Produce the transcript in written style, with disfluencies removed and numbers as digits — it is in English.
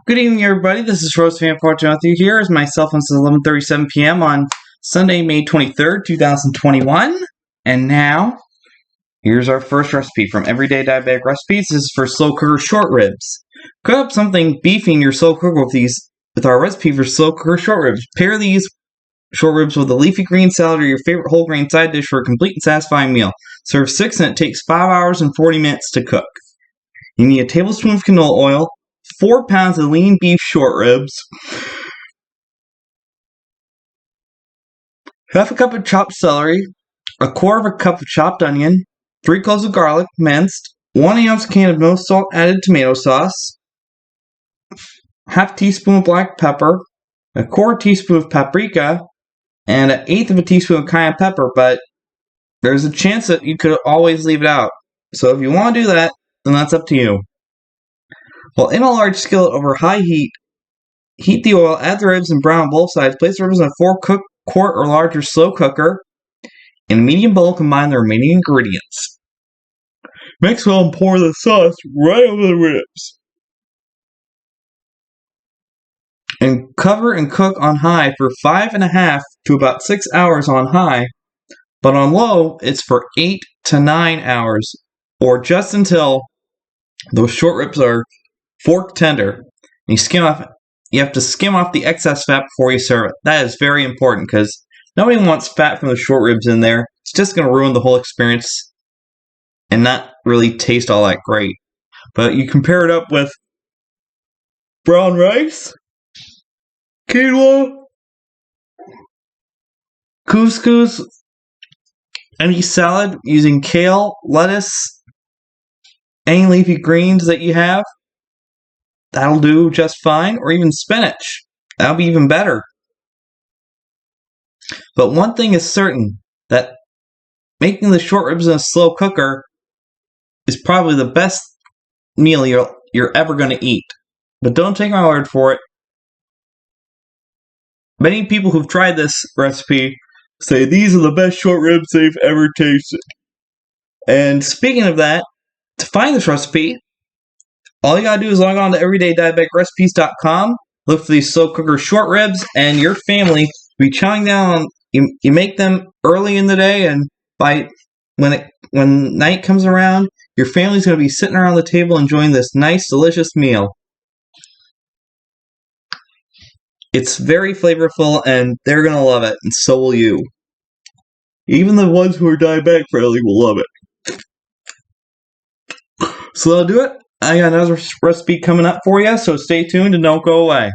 Good evening, everybody. This is Rose Fan Fortune with you. Here is my cell phone since 11:37 p.m. on Sunday, May 23rd, 2021. And now, here's our first recipe from Everyday Diabetic Recipes. This is for slow cooker short ribs. Cook up something beefy in your slow cooker with our recipe for slow cooker short ribs. Pair these short ribs with a leafy green salad or your favorite whole grain side dish for a complete and satisfying meal. Serve 6 and it takes 5 hours and 40 minutes to cook. You need a tablespoon of canola oil, 4 pounds of lean beef short ribs, half a cup of chopped celery, a quarter of a cup of chopped onion, 3 cloves of garlic minced, 1 ounce can of no salt added tomato sauce, half teaspoon of black pepper, a quarter teaspoon of paprika, and an eighth of a teaspoon of cayenne pepper, but there's a chance that you could always leave it out. So if you want to do that, then that's up to you. Well, in a large skillet over high heat, heat the oil, add the ribs and brown on both sides. Place the ribs in a 4-quart or larger slow cooker. In a medium bowl, combine the remaining ingredients. Mix well and pour the sauce right over the ribs. And cover and cook on high for 5.5 to about 6 hours on high, but on low, it's for 8 to 9 hours, or just until those short ribs are fork tender. You have to skim off the excess fat before you serve it. That is very important because nobody wants fat from the short ribs in there. It's just going to ruin the whole experience and not really taste all that great. But you compare it up with brown rice, quinoa, couscous, any salad using kale, lettuce, any leafy greens that you have. That'll do just fine, or even spinach. That'll be even better. But one thing is certain, that making the short ribs in a slow cooker is probably the best meal you're ever going to eat. But don't take my word for it. Many people who've tried this recipe say these are the best short ribs they've ever tasted. And speaking of that, to find this recipe, all you gotta do is log on to everydaydiabeticrecipes.com, look for these slow cooker short ribs, and your family will be chowing down on. You make them early in the day, and when night comes around, your family's gonna be sitting around the table enjoying this nice, delicious meal. It's very flavorful, and they're gonna love it, and so will you. Even the ones who are diabetic friendly will love it. So that'll do it. I got another recipe coming up for you, so stay tuned and don't go away.